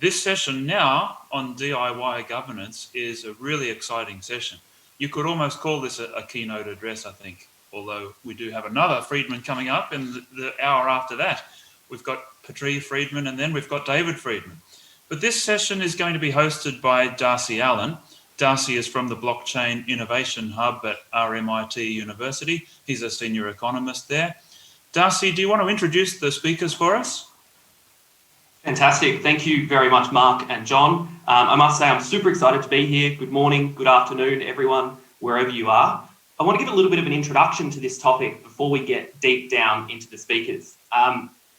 This session now on DIY governance is a really exciting session. You could almost call this a keynote address, I think, although we do have another Friedman coming up in the hour after that. We've got Patri Friedman and then we've got David Friedman. But this session is going to be hosted by Darcy Allen. Darcy is from the Blockchain Innovation Hub at RMIT University. He's a senior economist there. Darcy, do you want to introduce the speakers for us? Fantastic. Thank you very much, Mark and John. I must say I'm super excited to be here. Good morning, good afternoon, everyone, wherever you are. I want to give a little bit of an introduction to this topic before we get deep down into the speakers.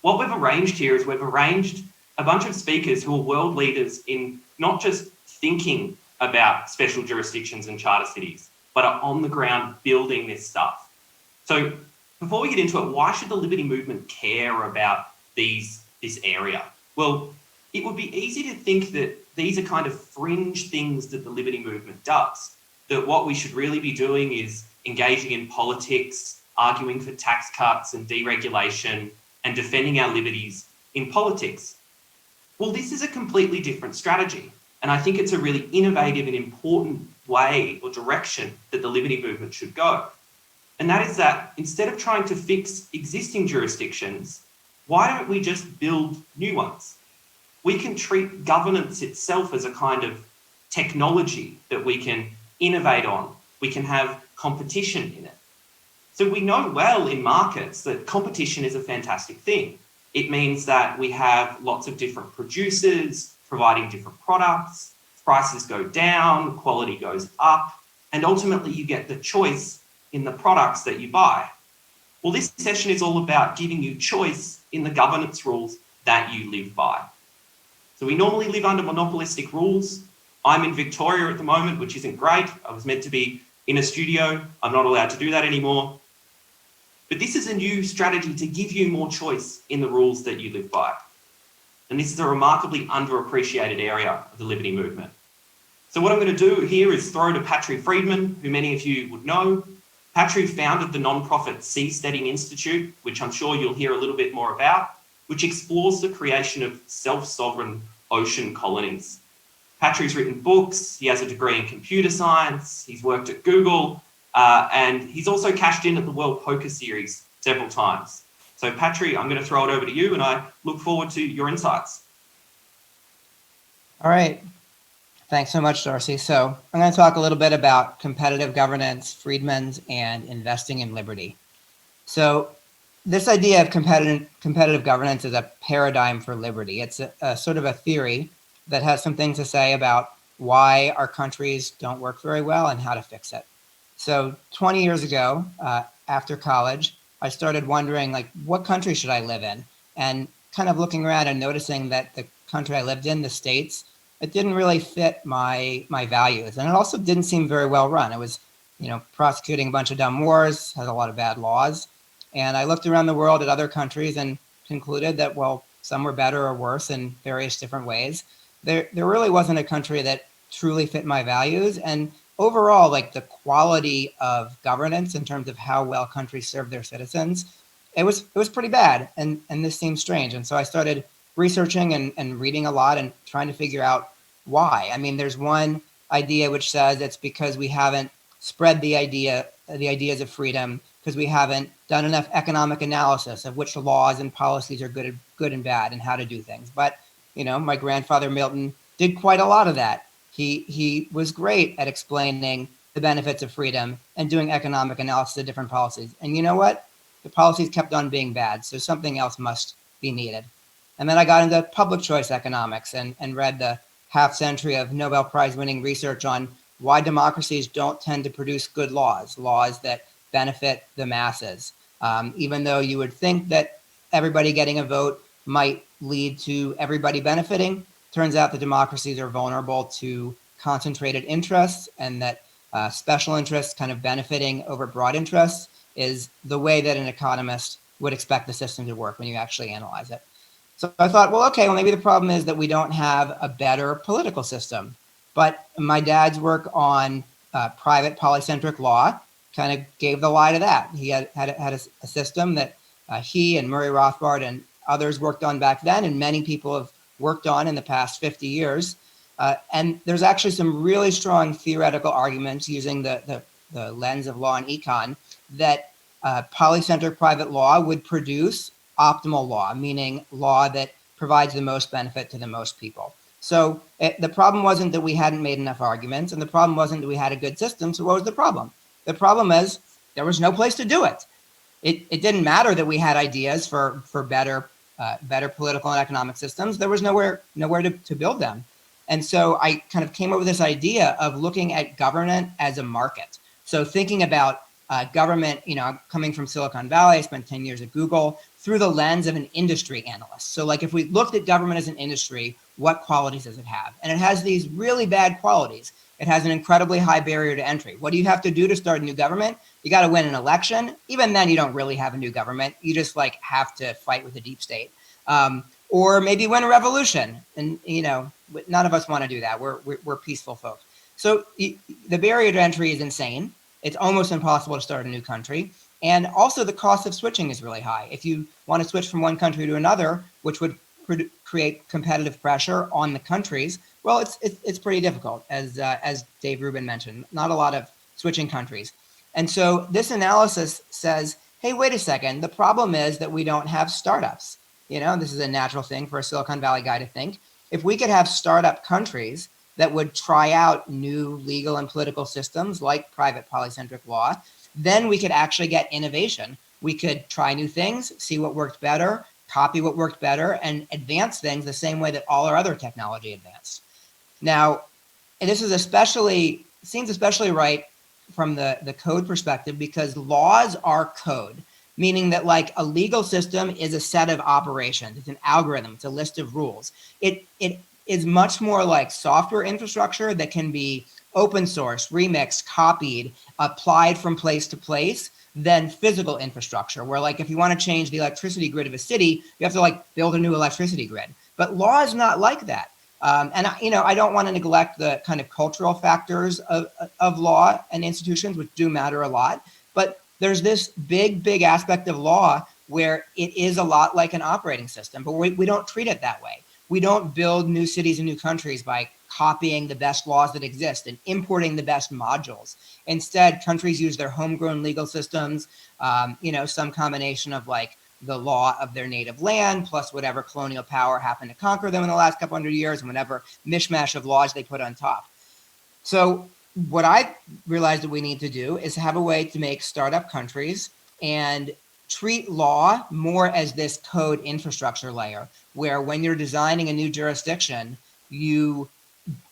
What we've arranged here is we've arranged a bunch of speakers who are world leaders in not just thinking about special jurisdictions and charter cities, but are on the ground building this stuff. So before we get into it, why should the Liberty Movement care about this area? Well, it would be easy to think that these are kind of fringe things that the Liberty Movement does, that what we should really be doing is engaging in politics, arguing for tax cuts and deregulation, and defending our liberties in politics. Well, this is a completely different strategy, and I think it's a really innovative and important way or direction that the Liberty Movement should go. And that is that instead of trying to fix existing jurisdictions, why don't we just build new ones? We can treat governance itself as a kind of technology that we can innovate on. We can have competition in it. So we know well in markets that competition is a fantastic thing. It means that we have lots of different producers providing different products, prices go down, quality goes up, and ultimately you get the choice in the products that you buy. Well, this session is all about giving you choice in the governance rules that you live by. So we normally live under monopolistic rules. I'm in Victoria at the moment, which isn't great. I was meant to be in a studio. I'm not allowed to do that anymore. But this is a new strategy to give you more choice in the rules that you live by. And this is a remarkably underappreciated area of the Liberty Movement. So what I'm going to do here is throw to Patri Friedman, who many of you would know. Patri founded the non-profit Seasteading Institute, which I'm sure you'll hear a little bit more about, which explores the creation of self-sovereign ocean colonies. Patri's written books, he has a degree in computer science, he's worked at Google, and he's also cashed in at the World Poker Series several times. So Patri, I'm going to throw it over to you and I look forward to your insights. All right. Thanks so much, Darcy. So I'm going to talk a little bit about competitive governance, Friedman's, and investing in liberty. So this idea of competitive governance is a paradigm for liberty. It's a sort of a theory that has some things to say about why our countries don't work very well and how to fix it. So 20 years ago, after college, I started wondering, like, what country should I live in? And kind of looking around and noticing that the country I lived in, the States, it didn't really fit my values. And it also didn't seem very well run. It was, prosecuting a bunch of dumb wars, had a lot of bad laws. And I looked around the world at other countries and concluded that, well, some were better or worse in various different ways. There really wasn't a country that truly fit my values. And overall, like, the quality of governance in terms of how well countries serve their citizens, it was pretty bad. And this seemed strange. And so I started researching and reading a lot and trying to figure out why. I mean, there's one idea which says it's because we haven't spread the ideas of freedom, because we haven't done enough economic analysis of which laws and policies are good and bad and how to do things. But, my grandfather Milton did quite a lot of that. He was great at explaining the benefits of freedom and doing economic analysis of different policies. And you know what? The policies kept on being bad, so something else must be needed. And then I got into public choice economics and read the half century of Nobel Prize winning research on why democracies don't tend to produce good laws that benefit the masses. Even though you would think that everybody getting a vote might lead to everybody benefiting, turns out that democracies are vulnerable to concentrated interests, and that special interests kind of benefiting over broad interests is the way that an economist would expect the system to work when you actually analyze it. So I thought, well, okay, well, maybe the problem is that we don't have a better political system. But my dad's work on private polycentric law kind of gave the lie to that. He had a system that he and Murray Rothbard and others worked on back then, and many people have worked on in the past 50 years. And there's actually some really strong theoretical arguments using the lens of law and econ that polycentric private law would produce optimal law, meaning law that provides the most benefit to the most people. So the problem wasn't that we hadn't made enough arguments, and the problem wasn't that we had a good system. So what was the problem? The problem is there was no place to do it. It didn't matter that we had ideas for better political and economic systems. There was nowhere to build them. And so I kind of came up with this idea of looking at government as a market. So thinking about government, coming from Silicon Valley, I spent 10 years at Google, through the lens of an industry analyst. So like if we looked at government as an industry, what qualities does it have? And it has these really bad qualities. It has an incredibly high barrier to entry. What do you have to do to start a new government? You got to win an election. Even then, you don't really have a new government. You just have to fight with the deep state. Or maybe win a revolution. And, none of us want to do that. We're peaceful folks. So the barrier to entry is insane. It's almost impossible to start a new country. And also the cost of switching is really high. If you want to switch from one country to another, which would create competitive pressure on the countries, well, it's pretty difficult, as Dave Rubin mentioned. Not a lot of switching countries. And so this analysis says, hey, wait a second. The problem is that we don't have startups. This is a natural thing for a Silicon Valley guy to think. If we could have startup countries that would try out new legal and political systems like private polycentric law, then we could actually get innovation. We could try new things, see what worked better, copy what worked better, and advance things the same way that all our other technology advanced. Now, and this is seems especially right from the code perspective, because laws are code, meaning that like a legal system is a set of operations. It's an algorithm. It's a list of rules. It is much more like software infrastructure that can be open source, remixed, copied, applied from place to place than physical infrastructure, where like if you want to change the electricity grid of a city, you have to build a new electricity grid. But law is not like that. And I don't want to neglect the kind of cultural factors of law and institutions, which do matter a lot. But there's this big aspect of law where it is a lot like an operating system, but we don't treat it that way. We don't build new cities and new countries by copying the best laws that exist and importing the best modules. Instead, countries use their homegrown legal systems, some combination of the law of their native land plus whatever colonial power happened to conquer them in the last couple hundred years and whatever mishmash of laws they put on top. So what I realized that we need to do is have a way to make startup countries and treat law more as this code infrastructure layer, where when you're designing a new jurisdiction, you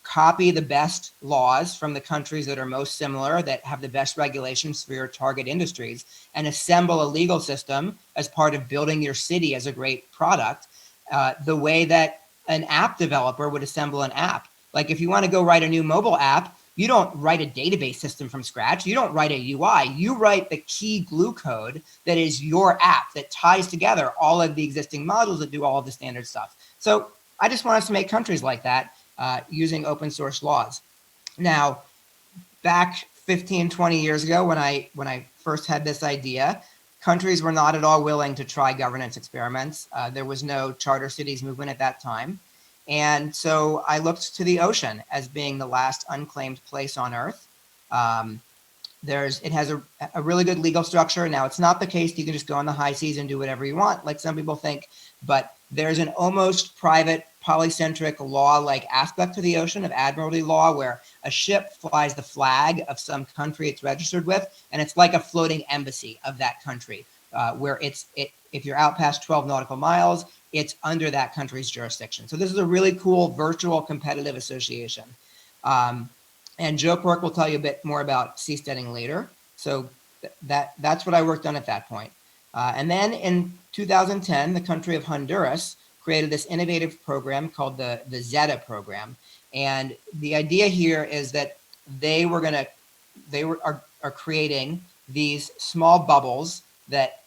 copy the best laws from the countries that are most similar, that have the best regulations for your target industries, and assemble a legal system as part of building your city as a great product, the way that an app developer would assemble an app. Like if you want to go write a new mobile app, you don't write a database system from scratch. You don't write a UI. You write the key glue code that is your app that ties together all of the existing modules that do all of the standard stuff. So I just want us to make countries like that using open source laws. Now, back 15, 20 years ago, when I first had this idea, countries were not at all willing to try governance experiments. There was no charter cities movement at that time. And so I looked to the ocean as being the last unclaimed place on Earth. It has a really good legal structure. Now, it's not the case you can just go on the high seas and do whatever you want, like some people think, but there's an almost private polycentric law-like aspect to the ocean of admiralty law, where a ship flies the flag of some country it's registered with, and it's like a floating embassy of that country, where if you're out past 12 nautical miles, it's under that country's jurisdiction. So this is a really cool virtual competitive association. And Joe Quirk will tell you a bit more about seasteading later. So that's what I worked on at that point. And then in 2010, the country of Honduras created this innovative program called the Zeta program. And the idea here is that they are creating these small bubbles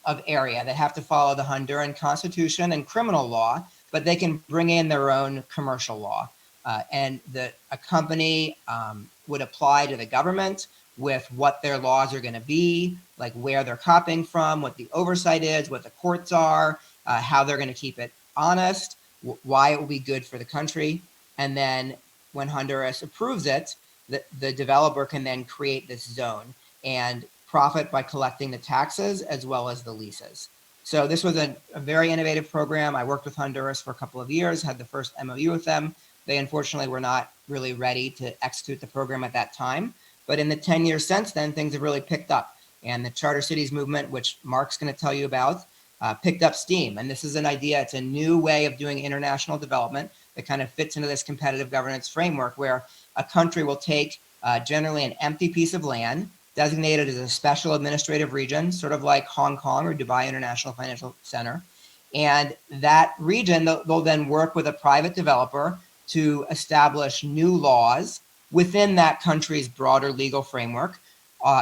of area that have to follow the Honduran constitution and criminal law, but they can bring in their own commercial law. And a company would apply to the government with what their laws are going to be, like where they're copying from, what the oversight is, what the courts are, how they're going to keep it honest. why it will be good for the country. And then when Honduras approves it, the developer can then create this zone and profit by collecting the taxes as well as the leases. So this was a very innovative program. I worked with Honduras for a couple of years, had the first MOU with them. They unfortunately were not really ready to execute the program at that time. But in the 10 years since then, things have really picked up. And the Charter Cities movement, which Mark's going to tell you about, picked up steam. And this is an idea. It's a new way of doing international development that kind of fits into this competitive governance framework where a country will take generally an empty piece of land, designated as a special administrative region, sort of like Hong Kong or Dubai International Financial Center. And that region, they'll then work with a private developer to establish new laws within that country's broader legal framework.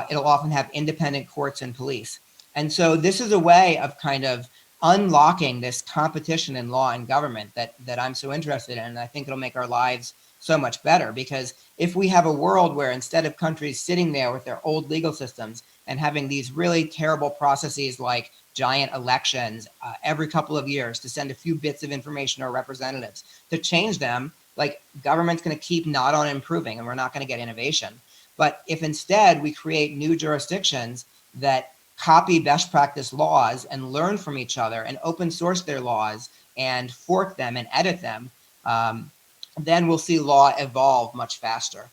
It'll often have independent courts and police. And so this is a way of kind of unlocking this competition in law and government that I'm so interested in. And I think it'll make our lives so much better, because if we have a world where instead of countries sitting there with their old legal systems and having these really terrible processes like giant elections every couple of years to send a few bits of information to our representatives to change them, like government's going to keep not on improving and we're not going to get innovation. But if instead we create new jurisdictions that copy best practice laws and learn from each other and open source their laws and fork them and edit them, then we'll see law evolve much faster.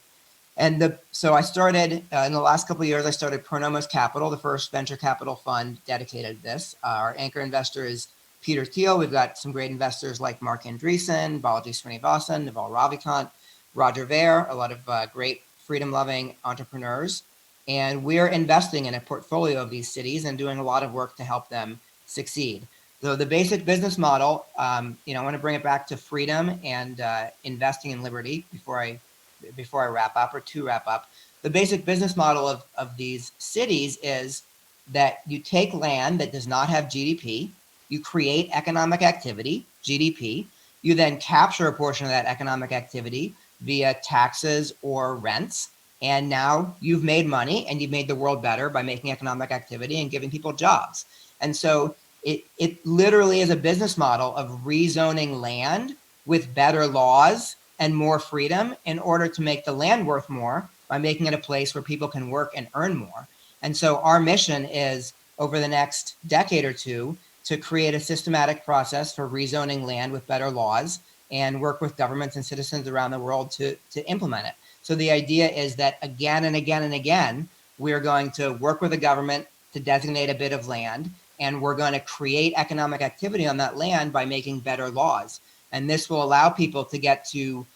And so I started, in the last couple of years, I started Pronomos Capital, the first venture capital fund dedicated to this. Our anchor investor is Peter Thiel. We've got some great investors like Mark Andreessen, Balaji Srinivasan, Naval Ravikant, Roger Ver, a lot of great freedom-loving entrepreneurs. And we're investing in a portfolio of these cities and doing a lot of work to help them succeed. So the basic business model, I want to bring it back to freedom and investing in liberty before I wrap up, or to wrap up. The basic business model of these cities is that you take land that does not have GDP, you create economic activity, GDP, you then capture a portion of that economic activity via taxes or rents, and now you've made money and you've made the world better by making economic activity and giving people jobs. And so it literally is a business model of rezoning land with better laws and more freedom in order to make the land worth more by making it a place where people can work and earn more. And so our mission is, over the next decade or two, to create a systematic process for rezoning land with better laws and work with governments and citizens around the world to implement it. So the idea is that again and again and again, we're going to work with the government to designate a bit of land, and we're going to create economic activity on that land by making better laws. And this will allow people to get to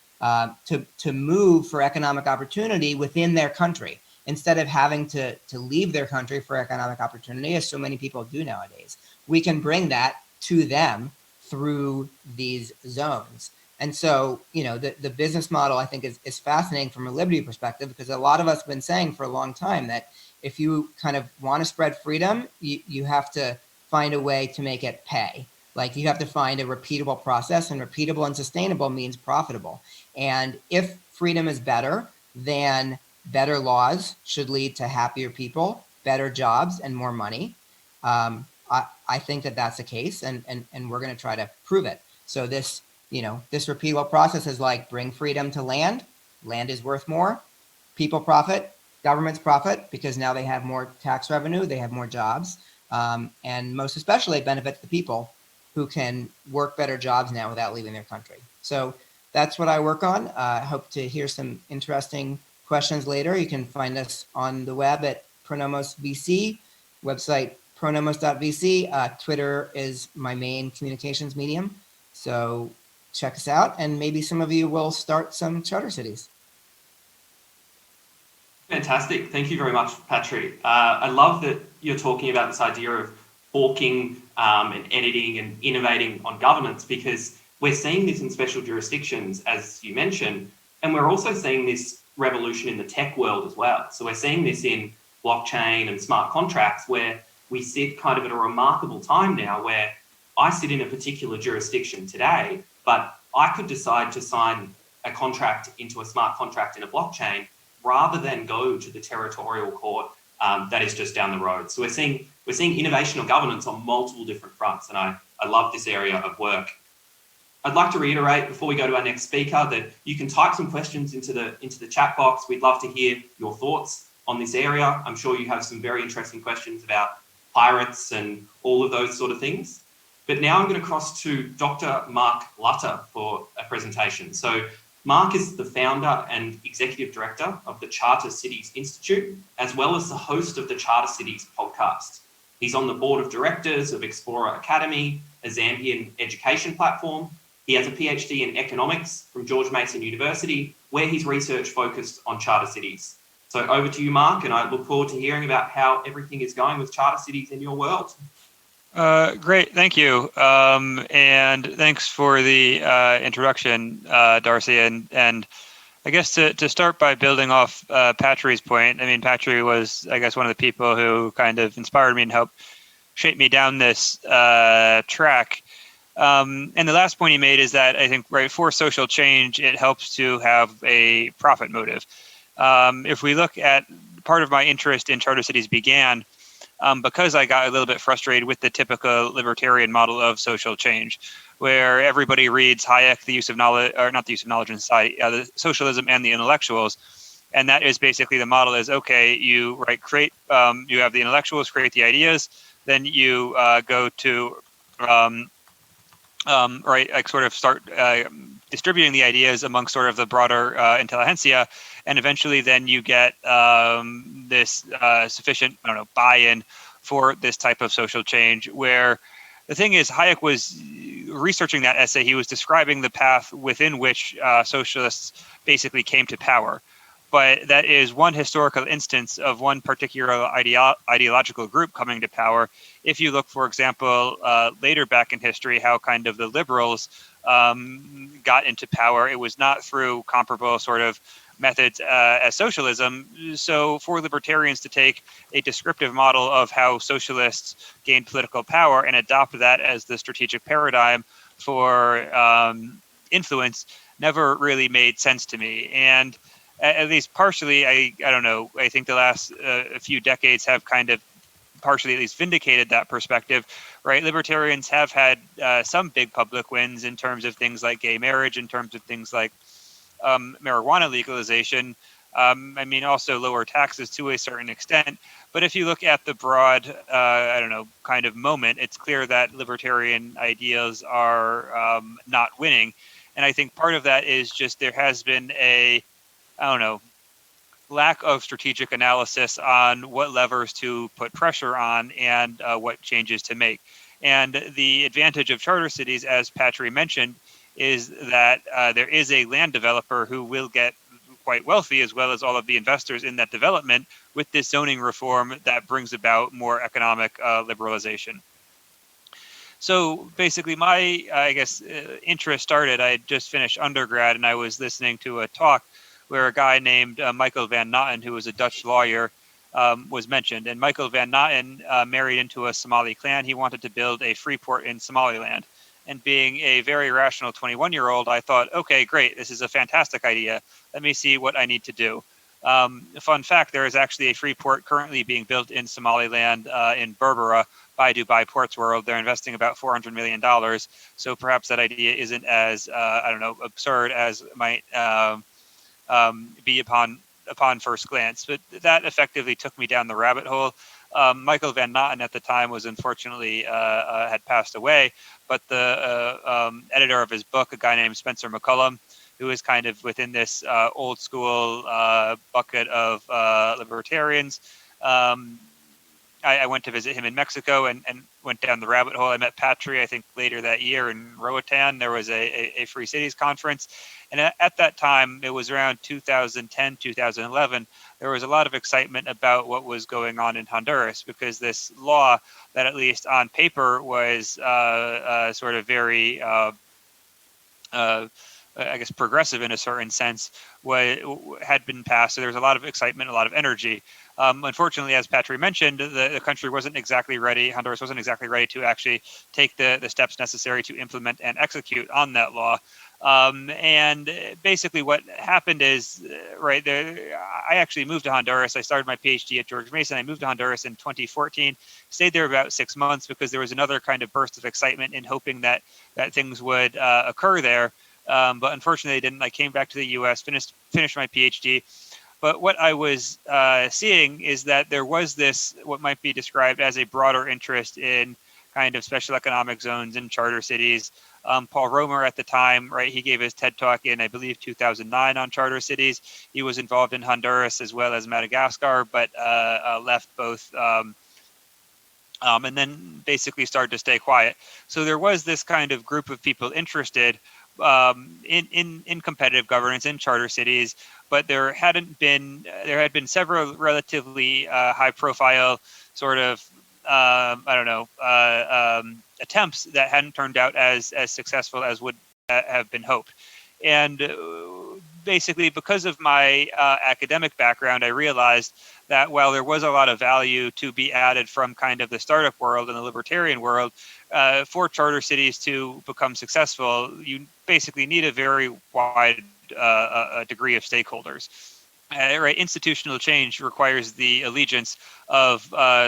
move for economic opportunity within their country, instead of having to leave their country for economic opportunity, as so many people do nowadays. We can bring that to them through these zones. And so, the business model, I think, is fascinating from a liberty perspective, because a lot of us have been saying for a long time that if you kind of want to spread freedom, you have to find a way to make it pay. Like, you have to find a repeatable process, and repeatable and sustainable means profitable. And if freedom is better, then better laws should lead to happier people, better jobs, and more money. I think that that's the case, and we're going to try to prove it. So this repeatable process is like, bring freedom to land. Land is worth more. People profit. Governments profit because now they have more tax revenue. They have more jobs. And most especially, it benefits the people who can work better jobs now without leaving their country. So that's what I work on. I hope to hear some interesting questions later. You can find us on the web at Pronomos VC, website pronomos.vc. Twitter is my main communications medium. So check us out, and maybe some of you will start some charter cities. Fantastic. Thank you very much, Patrick. I love that you're talking about this idea of forking and editing and innovating on governance, because we're seeing this in special jurisdictions, as you mentioned, and we're also seeing this revolution in the tech world as well. So we're seeing this in blockchain and smart contracts, where we sit kind of at a remarkable time now where I sit in a particular jurisdiction today, but I could decide to sign a contract into a smart contract in a blockchain rather than go to the territorial court that is just down the road. So we're seeing innovation of governance on multiple different fronts, and I love this area of work. I'd like to reiterate before we go to our next speaker that you can type some questions into the chat box. We'd love to hear your thoughts on this area. I'm sure you have some very interesting questions about pirates and all of those sort of things. But now I'm going to cross to Dr. Mark Lutter for a presentation. So Mark is the founder and executive director of the Charter Cities Institute, as well as the host of the Charter Cities podcast. He's on the board of directors of Explorer Academy, a Zambian education platform. He has a PhD in economics from George Mason University, where his research focused on charter cities. So over to you, Mark, and I look forward to hearing about how everything is going with charter cities in your world. Great, thank you. And thanks for the introduction, Darcy. And I guess to start by building off Patrick's point, I mean, Patrick was, I guess, one of the people who kind of inspired me and helped shape me down this track. And the last point he made is that I think, right, for social change, it helps to have a profit motive. If we look at part of my interest in charter cities began because I got a little bit frustrated with the typical libertarian model of social change, where everybody reads Hayek, the use of knowledge, or not the use of knowledge in society, the socialism and the intellectuals. And that is basically the model is, okay, you create, you have the intellectuals create the ideas, then you go to, sort of start distributing the ideas among sort of the broader intelligentsia, and eventually then you get this sufficient, buy-in for this type of social change. Where the thing is, Hayek was researching that essay. He was describing the path within which socialists basically came to power. But that is one historical instance of one particular ideological group coming to power. If you look, for example, later back in history, how kind of the liberals got into power, it was not through comparable sort of methods as socialism. So for libertarians to take a descriptive model of how socialists gained political power and adopt that as the strategic paradigm for influence never really made sense to me. And at least partially, I don't know, I think the last few decades have kind of partially at least vindicated that perspective, right? Libertarians have had some big public wins in terms of things like gay marriage, in terms of things like marijuana legalization. I mean, also lower taxes to a certain extent. But if you look at the broad, kind of moment, it's clear that libertarian ideas are not winning. And I think part of that is just there has been a, lack of strategic analysis on what levers to put pressure on and what changes to make. And the advantage of charter cities, as Patrick mentioned, is that there is a land developer who will get quite wealthy, as well as all of the investors in that development, with this zoning reform that brings about more economic liberalization. So basically my, interest started, I had just finished undergrad and I was listening to a talk where a guy named Michael van Natten, who was a Dutch lawyer, was mentioned. And Michael van Natten married into a Somali clan. He wanted to build a free port in Somaliland. And being a very rational 21-year-old, I thought, okay, great, this is a fantastic idea. Let me see what I need to do. Fun fact, there is actually a free port currently being built in Somaliland in Berbera by Dubai Ports World. They're investing about $400 million. So perhaps that idea isn't as, absurd as might be upon first glance. But that effectively took me down the rabbit hole. Michael van Natten at the time was unfortunately had passed away, but the editor of his book, a guy named Spencer McCullum, who is kind of within this old school bucket of libertarians. I went to visit him in Mexico and went down the rabbit hole. I met Patrick, I think, later that year in Roatan. There was a Free Cities conference. And at that time, it was around 2010, 2011, there was a lot of excitement about what was going on in Honduras, because this law that, at least on paper, was sort of very I guess, progressive in a certain sense, had been passed. So there was a lot of excitement, a lot of energy. Unfortunately, as Patrick mentioned, the country wasn't exactly ready. Honduras wasn't exactly ready to actually take the steps necessary to implement and execute on that law. And basically what happened is, right there, I actually moved to Honduras. I started my PhD at George Mason. I moved to Honduras in 2014, stayed there about 6 months because there was another kind of burst of excitement in hoping that things would occur there. But unfortunately, they didn't. I came back to the U.S., finished my PhD. But what I was seeing is that there was this, what might be described as a broader interest in kind of special economic zones and charter cities. Paul Romer at the time, right, he gave his TED Talk in, I believe, 2009 on charter cities. He was involved in Honduras as well as Madagascar, but left both and then basically started to stay quiet. So there was this kind of group of people interested in competitive governance in charter cities, but there had been several relatively high-profile sort of attempts that hadn't turned out as successful as would have been hoped. And basically, because of my academic background, I realized that while there was a lot of value to be added from kind of the startup world and the libertarian world, for charter cities to become successful, you basically need a very wide degree of stakeholders. Right, institutional change requires the allegiance of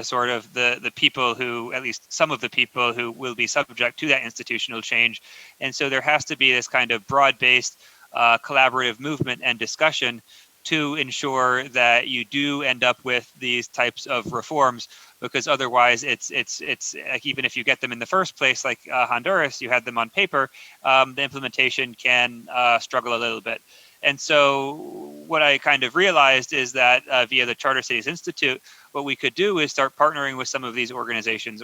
sort of the people who, at least some of the people who will be subject to that institutional change. And so there has to be this kind of broad-based collaborative movement and discussion to ensure that you do end up with these types of reforms, because otherwise it's like, even if you get them in the first place, like Honduras, you had them on paper, the implementation can struggle a little bit. And so what I kind of realized is that via the Charter Cities Institute, what we could do is start partnering with some of these organizations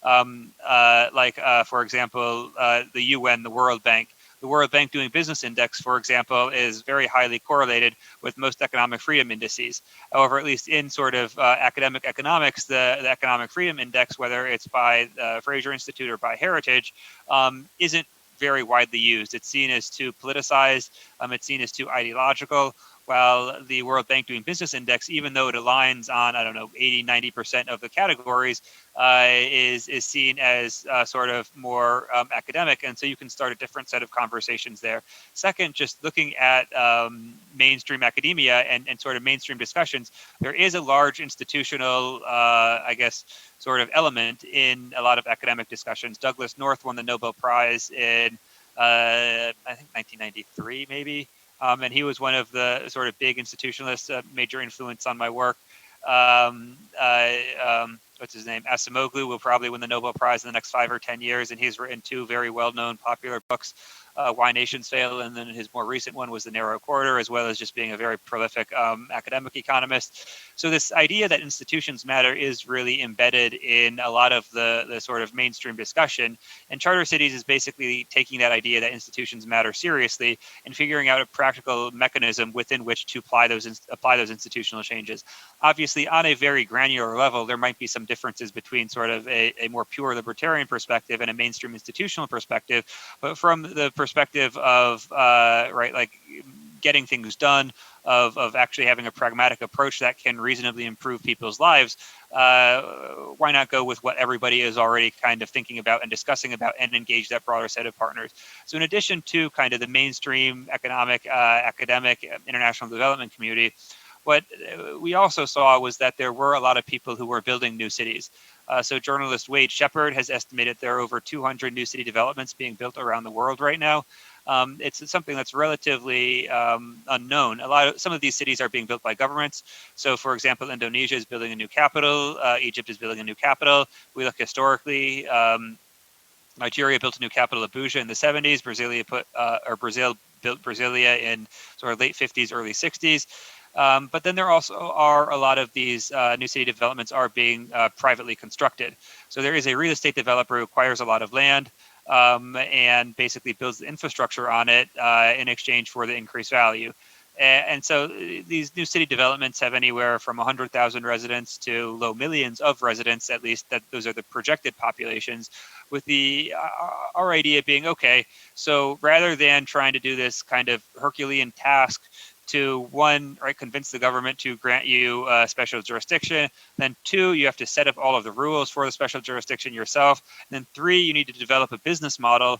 like, for example, the UN, the World Bank. The World Bank Doing Business Index, for example, is very highly correlated with most economic freedom indices. However, at least in sort of academic economics, the Economic Freedom Index, whether it's by the Fraser Institute or by Heritage, isn't very widely used. It's seen as too politicized. It's seen as too ideological. While the World Bank Doing Business Index, even though it aligns on, 80, 90% of the categories, is seen as sort of more academic. And so you can start a different set of conversations there. Second, just looking at mainstream academia and sort of mainstream discussions, there is a large institutional, sort of element in a lot of academic discussions. Douglas North won the Nobel Prize in, I think, 1993, maybe. And he was one of the sort of big institutionalists, major influence on my work. What's his name? Acemoglu will probably win the Nobel Prize in the next 5 or 10 years, and he's written 2 very well-known popular books, Why Nations Fail, and then his more recent one was The Narrow Corridor, as well as just being a very prolific academic economist. So this idea that institutions matter is really embedded in a lot of the sort of mainstream discussion, and Charter Cities is basically taking that idea that institutions matter seriously and figuring out a practical mechanism within which to apply those institutional changes. Obviously, on a very granular level, there might be some differences between sort of a more pure libertarian perspective and a mainstream institutional perspective, but from the perspective of getting things done, of actually having a pragmatic approach that can reasonably improve people's lives, why not go with what everybody is already kind of thinking about and discussing about and engage that broader set of partners? So in addition to kind of the mainstream economic, academic, international development community, what we also saw was that there were a lot of people who were building new cities. So journalist Wade Shepard has estimated there are over 200 new city developments being built around the world right now. It's something that's relatively unknown. Some of these cities are being built by governments. So, for example, Indonesia is building a new capital. Egypt is building a new capital. We look historically. Nigeria built a new capital, Abuja, in the 70s. Brazil built Brasilia in sort of late 50s, early 60s. But then there also are a lot of these new city developments are being privately constructed. So there is a real estate developer who acquires a lot of land and basically builds the infrastructure on it in exchange for the increased value. And so these new city developments have anywhere from 100,000 residents to low millions of residents, at least that those are the projected populations, with the our idea being, okay, so rather than trying to do this kind of Herculean task to one, right, convince the government to grant you a special jurisdiction, then two, you have to set up all of the rules for the special jurisdiction yourself, and then three, you need to develop a business model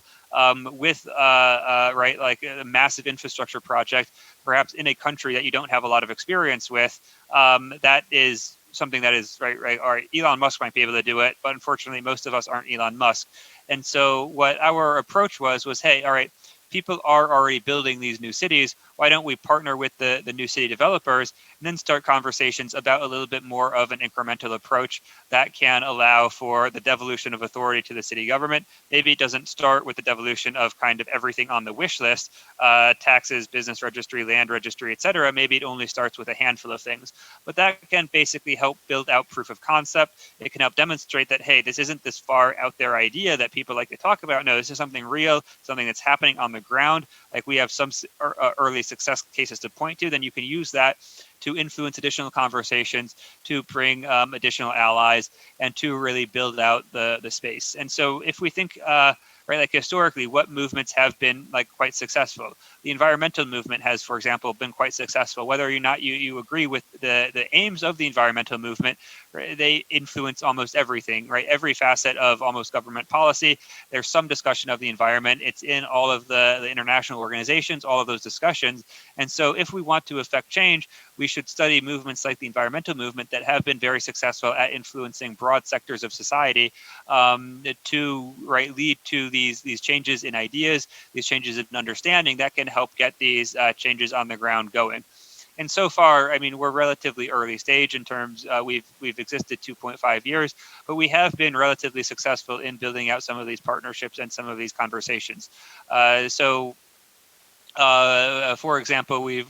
with right, like a massive infrastructure project, perhaps in a country that you don't have a lot of experience with. That is something that is right. All right, Elon Musk might be able to do it, but unfortunately, most of us aren't Elon Musk. And so, what our approach was, hey, all right, people are already building these new cities. Why don't we partner with the new city developers and then start conversations about a little bit more of an incremental approach that can allow for the devolution of authority to the city government. Maybe it doesn't start with the devolution of kind of everything on the wish list, taxes, business registry, land registry, etc. Maybe it only starts with a handful of things. But that can basically help build out proof of concept. It can help demonstrate that, hey, this isn't this far out there idea that people like to talk about. No, this is something real, something that's happening on the ground. Like we have some early success cases to point to, then you can use that to influence additional conversations, to bring additional allies, and to really build out the space. And so if we think, right, like historically, what movements have been like quite successful? The environmental movement has, for example, been quite successful. Whether or not you agree with the aims of the environmental movement, right, they influence almost everything, right? Every facet of almost government policy. There's some discussion of the environment. It's in all of the international organizations, all of those discussions. And so if we want to affect change, we should study movements like the environmental movement that have been very successful at influencing broad sectors of society to lead to these changes in ideas, these changes in understanding that can help get these changes on the ground going. And so far, I mean, we're relatively early stage in terms, we've existed 2.5 years, but we have been relatively successful in building out some of these partnerships and some of these conversations. For example, we've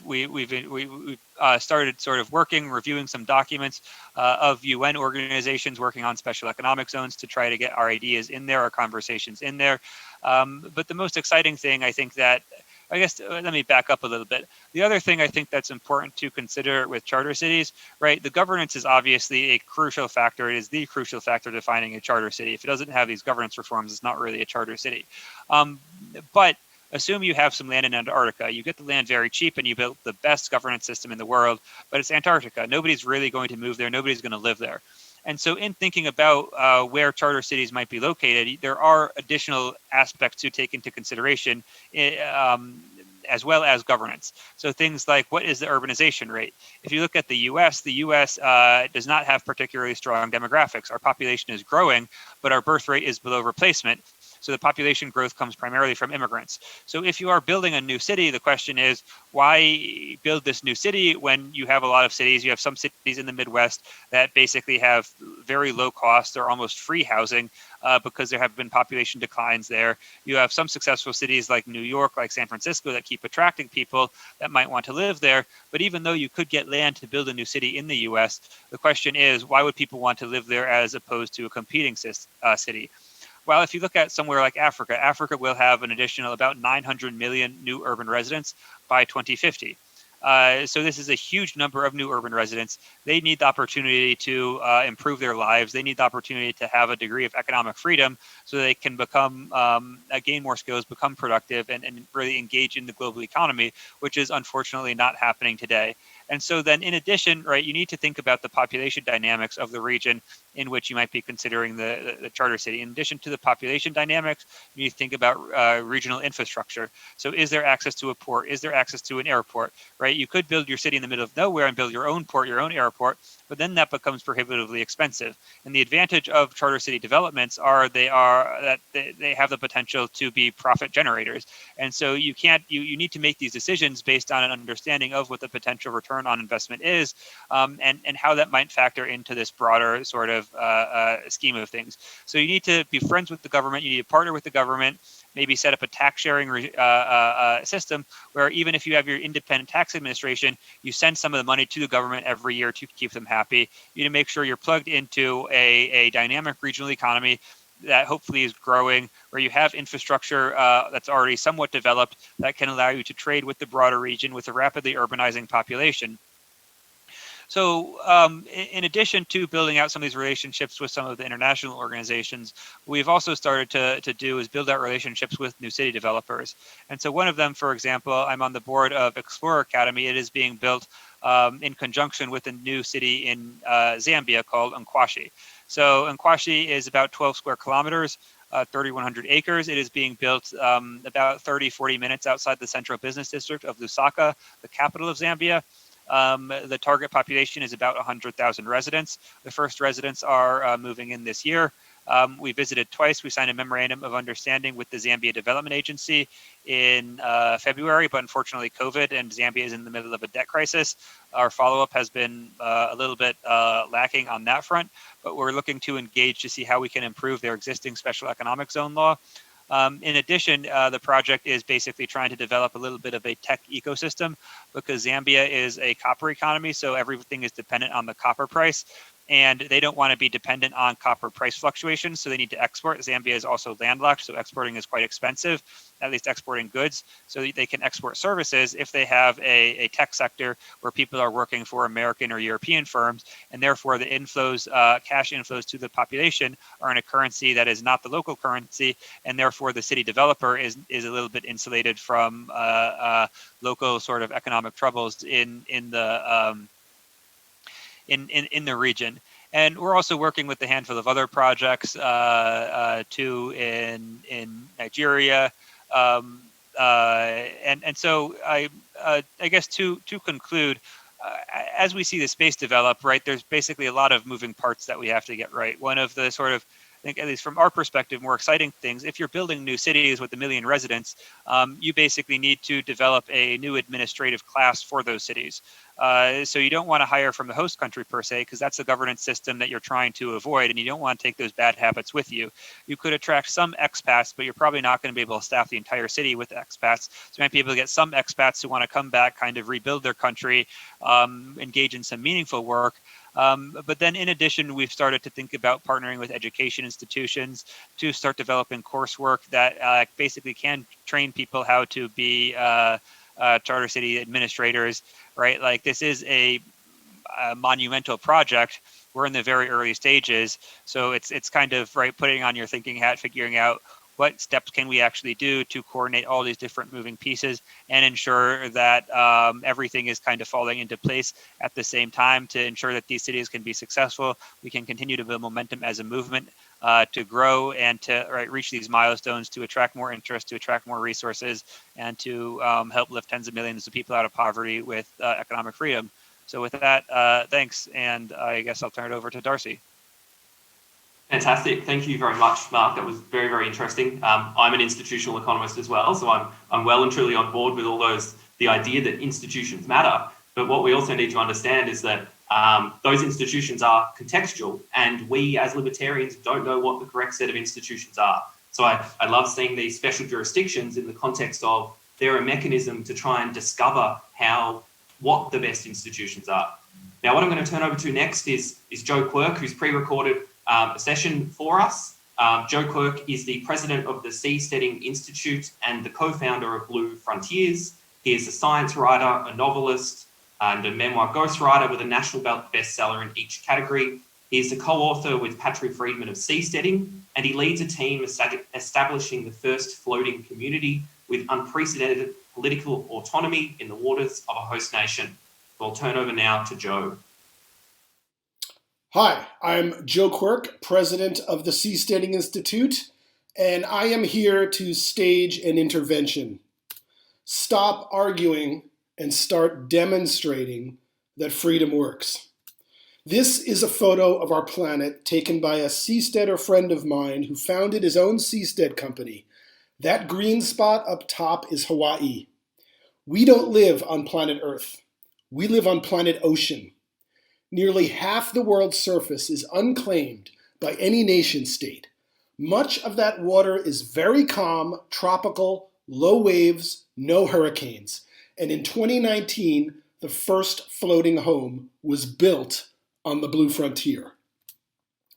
started sort of reviewing some documents of UN organizations working on special economic zones to try to get our ideas in there, our conversations in there. But the most exciting thing, I think that, I guess, let me back up a little bit. The other thing I think that's important to consider with charter cities, right? The governance is obviously a crucial factor. It is the crucial factor defining a charter city. If it doesn't have these governance reforms, it's not really a charter city. But assume you have some land in Antarctica. You get the land very cheap and you built the best governance system in the world, but it's Antarctica. Nobody's really going to move there. Nobody's going to live there. And so in thinking about where charter cities might be located, there are additional aspects to take into consideration as well as governance. So things like, what is the urbanization rate? If you look at the US does not have particularly strong demographics. Our population is growing, but our birth rate is below replacement. So the population growth comes primarily from immigrants. So if you are building a new city, the question is, why build this new city when you have a lot of cities? You have some cities in the Midwest that basically have very low cost or almost free housing because there have been population declines there. You have some successful cities like New York, like San Francisco, that keep attracting people that might want to live there. But even though you could get land to build a new city in the US, the question is, why would people want to live there as opposed to a competing city? Well, if you look at somewhere like Africa, Africa will have an additional about 900 million new urban residents by 2050. So this is a huge number of new urban residents. They need the opportunity to improve their lives. They need the opportunity to have a degree of economic freedom so they can become, gain more skills, become productive, and really engage in the global economy, which is unfortunately not happening today. And so then in addition, right, you need to think about the population dynamics of the region in which you might be considering the charter city. In addition to the population dynamics, you need to think about regional infrastructure. So is there access to a port? Is there access to an airport, right? You could build your city in the middle of nowhere and build your own port, your own airport, but then that becomes prohibitively expensive. And the advantage of charter city developments are they have the potential to be profit generators. And so you need to make these decisions based on an understanding of what the potential return on investment is, and how that might factor into this broader sort of scheme of things. So you need to be friends with the government. You need to partner with the government. Maybe set up a tax sharing system where even if you have your independent tax administration, you send some of the money to the government every year to keep them happy. You need to make sure you're plugged into a dynamic regional economy that hopefully is growing, where you have infrastructure that's already somewhat developed that can allow you to trade with the broader region with a rapidly urbanizing population. So in addition to building out some of these relationships with some of the international organizations, we've also started to do is build out relationships with new city developers. And so one of them, for example, I'm on the board of Explorer Academy. It is being built in conjunction with a new city in Zambia called Nkwashi. So Nkwashi is about 12 square kilometers, 3,100 acres. It is being built about 40 minutes outside the central business district of Lusaka, the capital of Zambia. The target population is about 100,000 residents. The first residents are moving in this year. We visited twice. We signed a memorandum of understanding with the Zambia Development Agency in February, but unfortunately COVID and Zambia is in the middle of a debt crisis. Our follow-up has been a little bit lacking on that front, but we're looking to engage to see how we can improve their existing special economic zone law. In addition, the project is basically trying to develop a little bit of a tech ecosystem because Zambia is a copper economy, so everything is dependent on the copper price. And they don't want to be dependent on copper price fluctuations, so they need to export. Zambia is also landlocked, so exporting is quite expensive, at least exporting goods. So they can export services if they have a tech sector where people are working for American or European firms, and therefore the inflows, cash inflows to the population are in a currency that is not the local currency, and therefore the city developer is a little bit insulated from local sort of economic troubles in the region. And we're also working with a handful of other projects too in Nigeria. And so I guess to conclude, as we see the space develop, right, there's basically a lot of moving parts that we have to get right. One of the sort of, I think, at least from our perspective, more exciting things, if you're building new cities with 1 million residents, you basically need to develop a new administrative class for those cities. So you don't want to hire from the host country per se, because that's the governance system that you're trying to avoid, and you don't want to take those bad habits with you. You could attract some expats, but you're probably not going to be able to staff the entire city with expats. So you might be able to get some expats who want to come back, kind of rebuild their country, engage in some meaningful work. But then in addition, we've started to think about partnering with education institutions to start developing coursework that basically can train people how to be charter city administrators, right? Like, this is a monumental project. We're in the very early stages. So it's kind of, right, putting on your thinking hat, figuring out what steps can we actually do to coordinate all these different moving pieces and ensure that everything is kind of falling into place at the same time to ensure that these cities can be successful. We can continue to build momentum as a movement to grow and to reach these milestones, to attract more interest, to attract more resources, and to help lift tens of millions of people out of poverty with economic freedom. So with that, thanks. And I guess I'll turn it over to Darcy. Fantastic. Thank you very much, Mark. That was very, very interesting. I'm an institutional economist as well, so I'm well and truly on board with all the idea that institutions matter. But what we also need to understand is that those institutions are contextual, and we as libertarians don't know what the correct set of institutions are. So I love seeing these special jurisdictions in the context of they're a mechanism to try and discover what the best institutions are. Now, what I'm going to turn over to next is Joe Quirk, who's pre-recorded a session for us. Joe Quirk is the president of the Seasteading Institute and the co-founder of Blue Frontiers. He is a science writer, a novelist, and a memoir ghostwriter with a national bestseller in each category. He is the co-author with Patrick Friedman of Seasteading, and he leads a team establishing the first floating community with unprecedented political autonomy in the waters of a host nation. So I'll turn over now to Joe. Hi, I'm Joe Quirk, president of the Seasteading Institute, and I am here to stage an intervention. Stop arguing and start demonstrating that freedom works. This is a photo of our planet taken by a seasteader friend of mine who founded his own seastead company. That green spot up top is Hawaii. We don't live on planet Earth. We live on planet Ocean. Nearly half the world's surface is unclaimed by any nation state. Much of that water is very calm, tropical, low waves, no hurricanes. And in 2019, the first floating home was built on the Blue Frontier.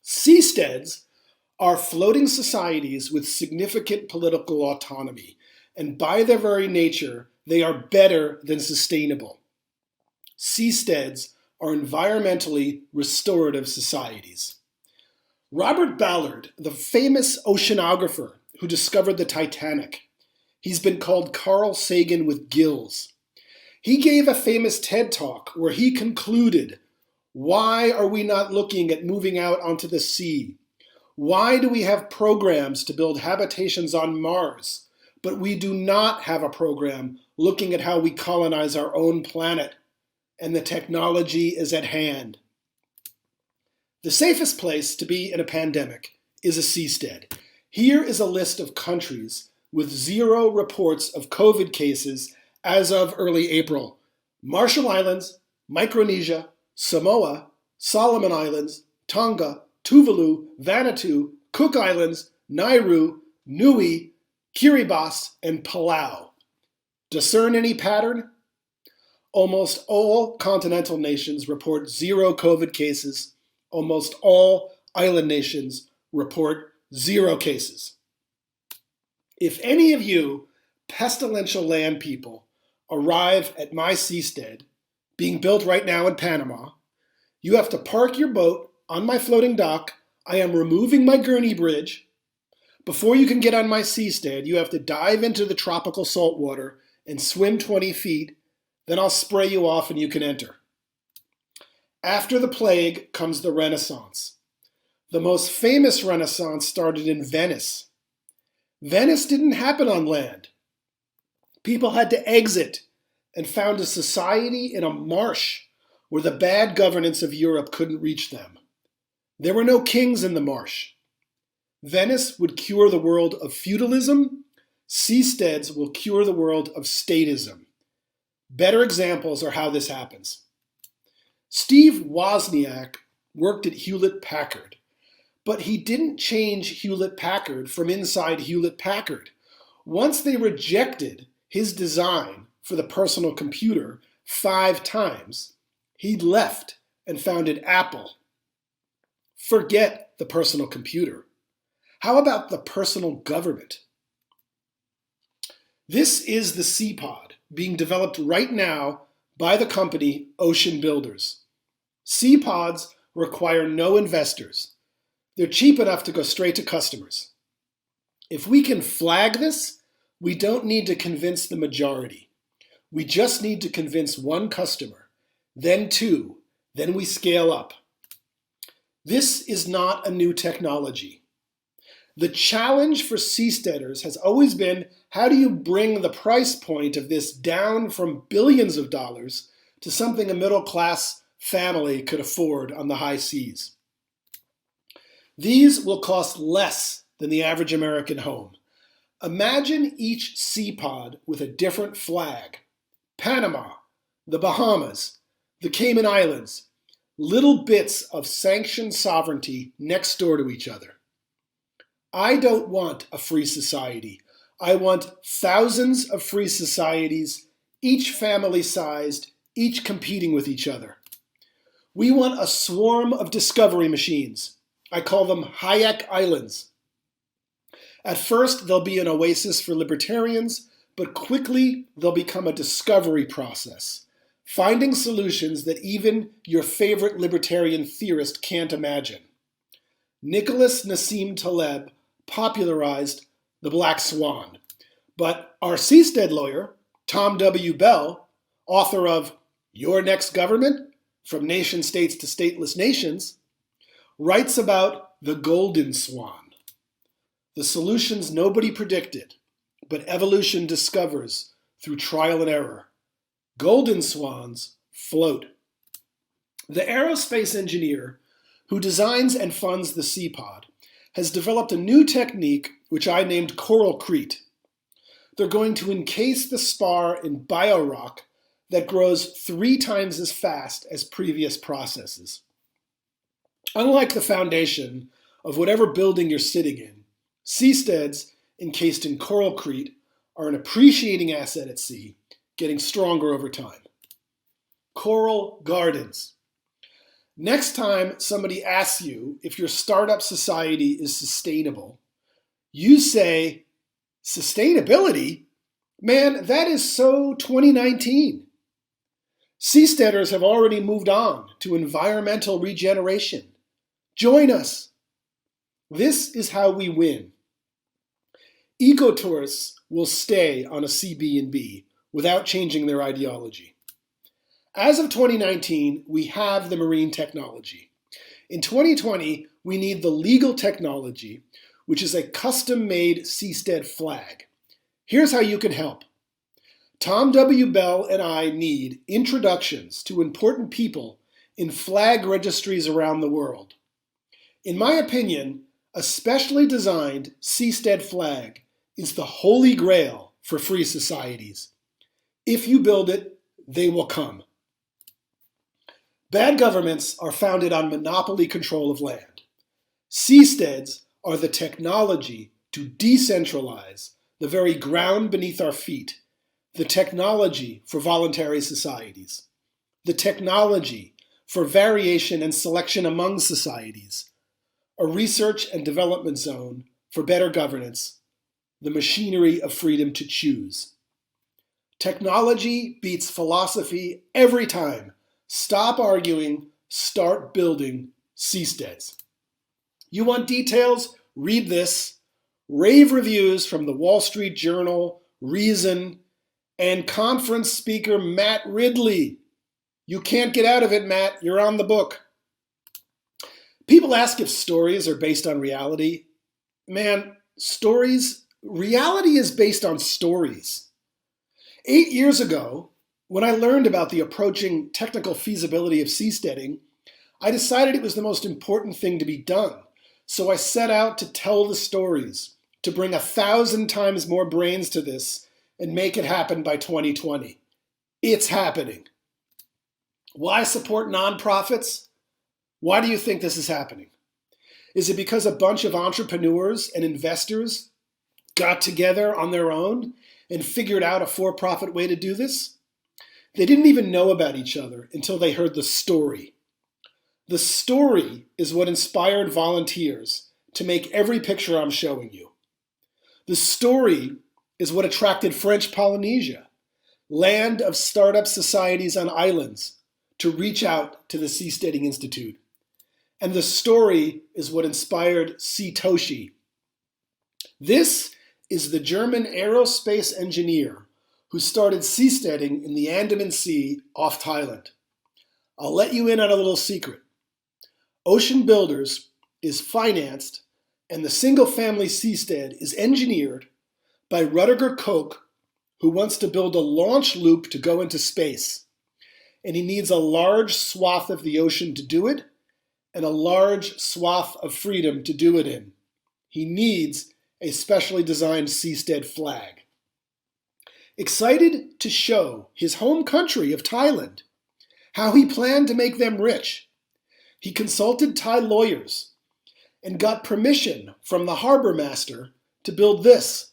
Seasteads are floating societies with significant political autonomy, and by their very nature, they are better than sustainable. Seasteads are environmentally restorative societies. Robert Ballard, the famous oceanographer who discovered the Titanic, he's been called Carl Sagan with gills. He gave a famous TED Talk where he concluded, why are we not looking at moving out onto the sea? Why do we have programs to build habitations on Mars, but we do not have a program looking at how we colonize our own planet? And the technology is at hand. The safest place to be in a pandemic is a seastead. Here is a list of countries with 0 reports of COVID cases as of early April. Marshall Islands, Micronesia, Samoa, Solomon Islands, Tonga, Tuvalu, Vanuatu, Cook Islands, Nauru, Niue, Kiribati, and Palau. Discern any pattern? Almost all continental nations report 0 COVID cases. Almost all island nations report 0 cases. If any of you pestilential land people arrive at my seastead, being built right now in Panama, you have to park your boat on my floating dock. I am removing my gurney bridge. Before you can get on my seastead, you have to dive into the tropical salt water and swim 20 feet. Then I'll spray you off and you can enter. After the plague comes the Renaissance. The most famous Renaissance started in Venice. Venice didn't happen on land. People had to exit and found a society in a marsh where the bad governance of Europe couldn't reach them. There were no kings in the marsh. Venice would cure the world of feudalism. Seasteads will cure the world of statism. Better examples are how this happens. Steve Wozniak worked at Hewlett-Packard, but he didn't change Hewlett-Packard from inside Hewlett-Packard. Once they rejected his design for the personal computer 5 times, he left and founded Apple. Forget the personal computer. How about the personal government? This is the Seapod being developed right now by the company Ocean Builders. Seapods require no investors. They're cheap enough to go straight to customers. If we can flag this, we don't need to convince the majority. We just need to convince 1 customer, then 2, then we scale up. This is not a new technology. The challenge for seasteaders has always been, how do you bring the price point of this down from billions of dollars to something a middle-class family could afford on the high seas? These will cost less than the average American home. Imagine each seapod with a different flag. Panama, the Bahamas, the Cayman Islands, little bits of sanctioned sovereignty next door to each other. I don't want a free society. I want thousands of free societies, each family-sized, each competing with each other. We want a swarm of discovery machines. I call them Hayek Islands. At first, they'll be an oasis for libertarians, but quickly they'll become a discovery process, finding solutions that even your favorite libertarian theorist can't imagine. Nicholas Nassim Taleb popularized the Black Swan, but our seastead lawyer, Tom W. Bell, author of Your Next Government, From Nation States to Stateless Nations, writes about the Golden Swan, the solutions nobody predicted, but evolution discovers through trial and error. Golden swans float. The aerospace engineer who designs and funds the Seapod has developed a new technique which I named coralcrete. They're going to encase the spar in biorock that grows 3 times as fast as previous processes. Unlike the foundation of whatever building you're sitting in, seasteads encased in coralcrete are an appreciating asset at sea, getting stronger over time. Coral gardens. Next time somebody asks you if your startup society is sustainable, you say, sustainability? Man, that is so 2019. Seasteaders have already moved on to environmental regeneration. Join us. This is how we win. Ecotourists will stay on a CB&B without changing their ideology. As of 2019, we have the marine technology. In 2020, we need the legal technology, which is a custom-made Seastead flag. Here's how you can help. Tom W. Bell and I need introductions to important people in flag registries around the world. In my opinion, a specially designed Seastead flag is the holy grail for free societies. If you build it, they will come. Bad governments are founded on monopoly control of land. Seasteads are the technology to decentralize the very ground beneath our feet, the technology for voluntary societies, the technology for variation and selection among societies, a research and development zone for better governance, the machinery of freedom to choose. Technology beats philosophy every time. Stop arguing, start building seasteads. You want details? Read this. Rave reviews from the Wall Street Journal, Reason, and conference speaker Matt Ridley. You can't get out of it, Matt. You're on the book. People ask if stories are based on reality. Man, reality is based on stories. 8 years ago, when I learned about the approaching technical feasibility of seasteading, I decided it was the most important thing to be done. So I set out to tell the stories, to bring 1,000 times more brains to this and make it happen by 2020. It's happening. Why support nonprofits? Why do you think this is happening? Is it because a bunch of entrepreneurs and investors got together on their own and figured out a for-profit way to do this? They didn't even know about each other until they heard the story. The story is what inspired volunteers to make every picture I'm showing you. The story is what attracted French Polynesia, land of startup societies on islands, to reach out to the Seasteading Institute. And the story is what inspired Toshi. This is the German aerospace engineer who started seasteading in the Andaman Sea off Thailand. I'll let you in on a little secret. Ocean Builders is financed and the single-family seastead is engineered by Rutger Koch, who wants to build a launch loop to go into space. And he needs a large swath of the ocean to do it and a large swath of freedom to do it in. He needs a specially designed seastead flag. Excited to show his home country of Thailand how he planned to make them rich, he consulted Thai lawyers and got permission from the harbor master to build this.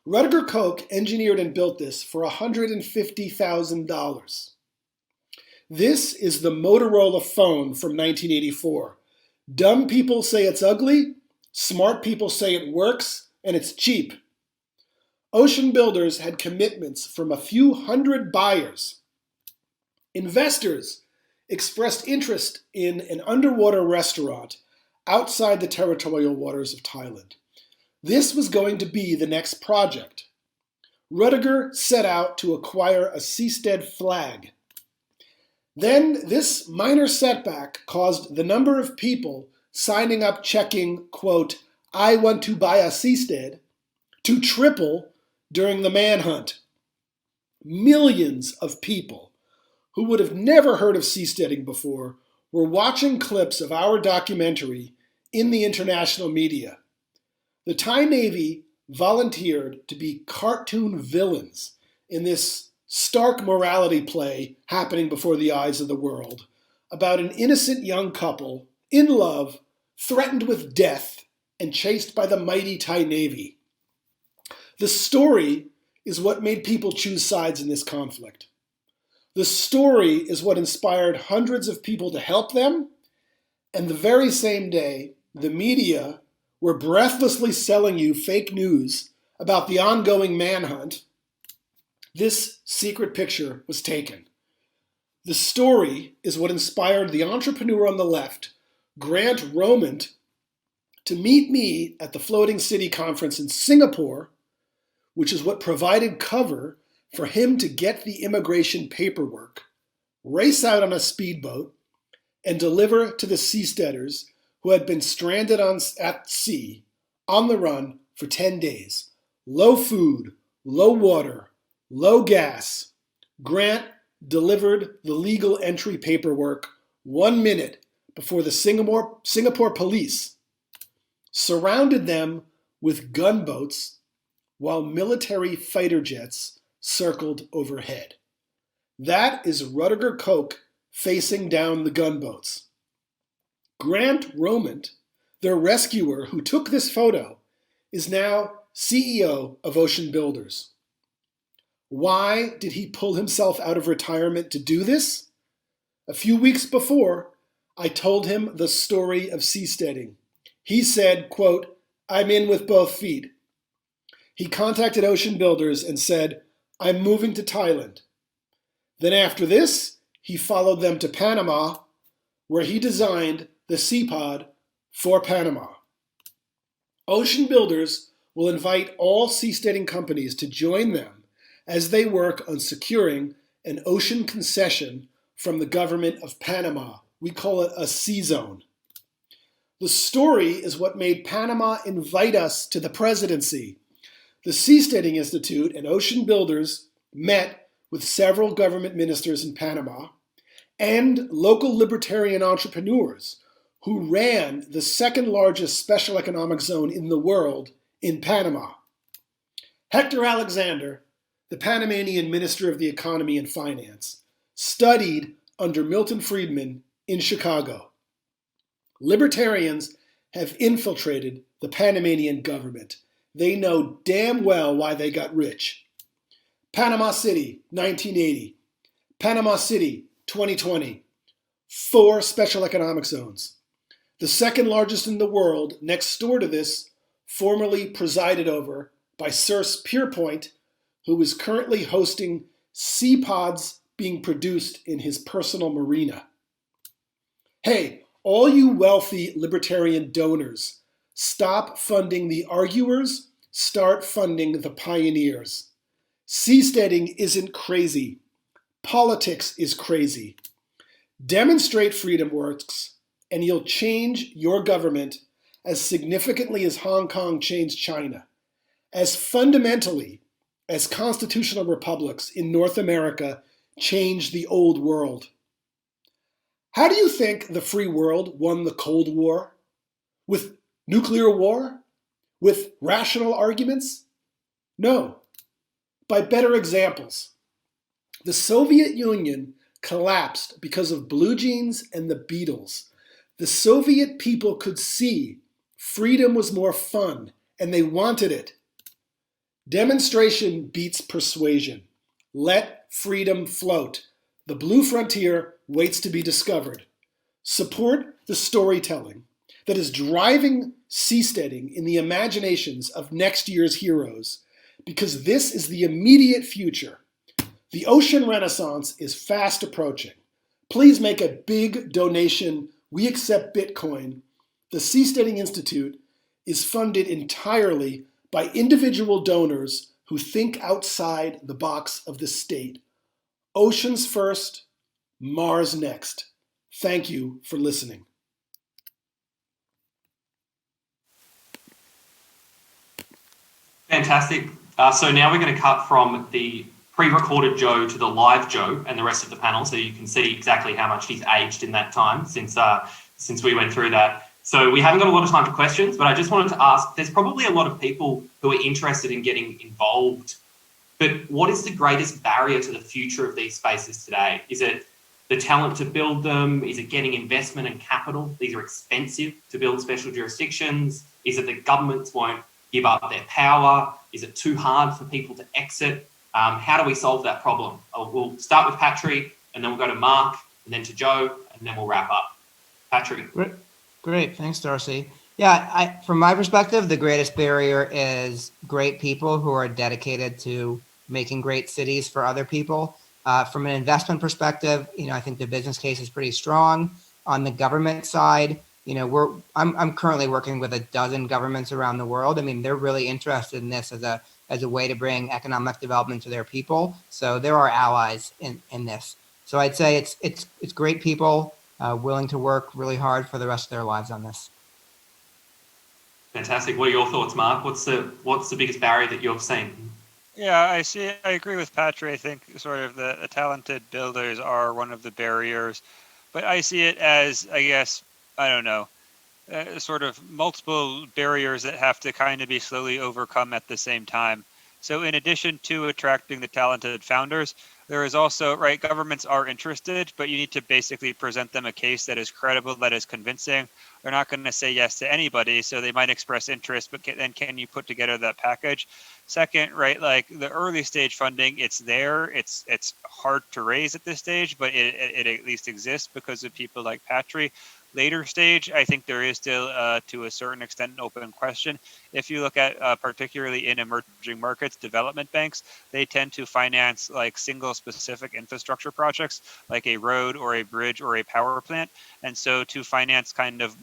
Rutger Koch engineered and built this for $150,000. This is the Motorola phone from 1984. Dumb people say it's ugly, smart people say it works, and it's cheap. Ocean Builders had commitments from a few hundred buyers. Investors expressed interest in an underwater restaurant outside the territorial waters of Thailand. This was going to be the next project. Rutger set out to acquire a seastead flag. Then this minor setback caused the number of people signing up checking, quote, "I want to buy a seastead," to triple during the manhunt. Millions of people who would have never heard of seasteading before were watching clips of our documentary in the international media. The Thai Navy volunteered to be cartoon villains in this stark morality play happening before the eyes of the world about an innocent young couple in love, threatened with death, and chased by the mighty Thai Navy. The story is what made people choose sides in this conflict. The story is what inspired hundreds of people to help them, and the very same day, the media were breathlessly selling you fake news about the ongoing manhunt, this secret picture was taken. The story is what inspired the entrepreneur on the left, Grant Romand, to meet me at the Floating City Conference in Singapore, which is what provided cover for him to get the immigration paperwork, race out on a speedboat, and deliver to the seasteaders who had been stranded at sea, on the run for 10 days. Low food, low water, low gas. Grant delivered the legal entry paperwork 1 minute before the Singapore police surrounded them with gunboats while military fighter jets circled overhead. That is Rutger Koch facing down the gunboats. Grant Romand, their rescuer who took this photo, is now CEO of Ocean Builders. Why did he pull himself out of retirement to do this? A few weeks before, I told him the story of seasteading. He said, quote, "I'm in with both feet." He contacted Ocean Builders and said, "I'm moving to Thailand." Then after this, he followed them to Panama, where he designed the Seapod for Panama. Ocean Builders will invite all seasteading companies to join them as they work on securing an ocean concession from the government of Panama. We call it a sea zone. The story is what made Panama invite us to the presidency. The Seasteading Institute and Ocean Builders met with several government ministers in Panama and local libertarian entrepreneurs who ran the second largest special economic zone in the world in Panama. Hector Alexander, the Panamanian Minister of the Economy and Finance, studied under Milton Friedman in Chicago. Libertarians have infiltrated the Panamanian government. They know damn well why they got rich. Panama City, 1980. Panama City, 2020. 4 special economic zones. The second largest in the world, next door to this, formerly presided over by Sir Pierpoint, who is currently hosting Seapods being produced in his personal marina. Hey, all you wealthy libertarian donors, stop funding the arguers, start funding the pioneers. Seasteading isn't crazy. Politics is crazy. Demonstrate freedom works, and you'll change your government as significantly as Hong Kong changed China, as fundamentally as constitutional republics in North America changed the old world. How do you think the free world won the Cold War? With nuclear war? With rational arguments? No, by better examples. The Soviet Union collapsed because of blue jeans and the Beatles. The Soviet people could see freedom was more fun, and they wanted it. Demonstration beats persuasion. Let freedom float. The blue frontier waits to be discovered. Support the storytelling that is driving seasteading in the imaginations of next year's heroes, because this is the immediate future. The ocean renaissance is fast approaching. Please make a big donation. We accept Bitcoin. The Seasteading Institute is funded entirely by individual donors who think outside the box of the state. Oceans first, Mars next. Thank you for listening. Fantastic. So now we're going to cut from the pre-recorded Joe to the live Joe and the rest of the panel, so you can see exactly how much he's aged in that time since we went through that. So we haven't got a lot of time for questions, but I just wanted to ask, there's probably a lot of people who are interested in getting involved, but what is the greatest barrier to the future of these spaces today? Is it the talent to build them? Is it getting investment and capital? These are expensive to build special jurisdictions. Is it that governments won't give up their power? Is it too hard for people to exit? How do we solve that problem? We'll start with Patry, and then we'll go to Mark, and then to Joe, and then we'll wrap up. Patry. Great. Thanks, Darcy. Yeah, from my perspective, the greatest barrier is great people who are dedicated to making great cities for other people. From an investment perspective, I think the business case is pretty strong. On the government side, I'm currently working with a dozen governments around the world. I mean, they're really interested in this as a way to bring economic development to their people. So there are allies in this. So I'd say it's great people willing to work really hard for the rest of their lives on this. Fantastic. What are your thoughts, Mark? What's the biggest barrier that you've seen? Yeah, I agree with Patry. I think sort of the talented builders are one of the barriers, but I see it as, I guess, I don't know, sort of multiple barriers that have to kind of be slowly overcome at the same time. So in addition to attracting the talented founders, there is also, right, governments are interested, but you need to basically present them a case that is credible, that is convincing. They're not going to say yes to anybody, so they might express interest, but then can you put together that package? Second, right, like the early stage funding, it's there. It's hard to raise at this stage, but it at least exists because of people like Patry. Later stage, I think there is still, to a certain extent, an open question. If you look at particularly in emerging markets, development banks, they tend to finance like single specific infrastructure projects, like a road or a bridge or a power plant. And so to finance kind of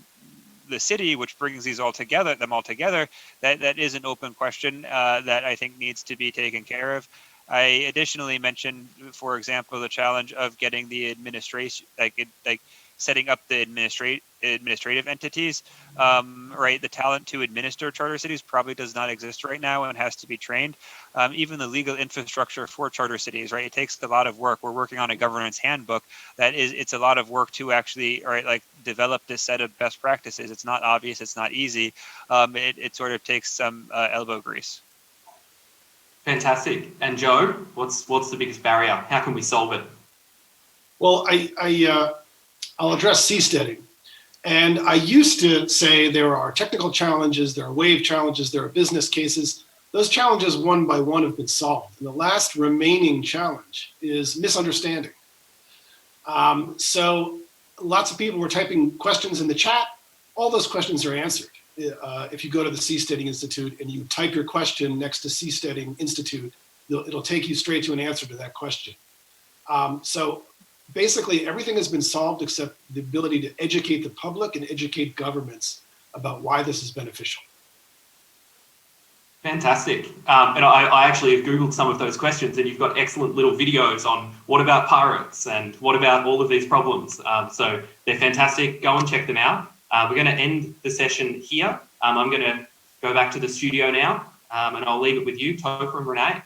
the city, which brings them all together, that is an open question that I think needs to be taken care of. I additionally mentioned, for example, the challenge of getting the administration, like setting up the administrative entities, right? The talent to administer charter cities probably does not exist right now and has to be trained. Even the legal infrastructure for charter cities, right? It takes a lot of work. We're working on a governance handbook it's a lot of work to actually, right, like develop this set of best practices. It's not obvious. It's not easy. It sort of takes some elbow grease. Fantastic. And Joe, what's the biggest barrier? How can we solve it? Well, I'll address seasteading. And I used to say there are technical challenges, there are wave challenges, there are business cases. Those challenges one by one have been solved. And the last remaining challenge is misunderstanding. So lots of people were typing questions in the chat. All those questions are answered. If you go to the Seasteading Institute and you type your question next to Seasteading Institute, it'll take you straight to an answer to that question. So basically everything has been solved except the ability to educate the public and educate governments about why this is beneficial. Fantastic. And I actually have Googled some of those questions, and you've got excellent little videos on what about pirates and what about all of these problems. So they're fantastic. Go and check them out. We're going to end the session here. I'm going to go back to the studio now, and I'll leave it with you, Topher and Renee.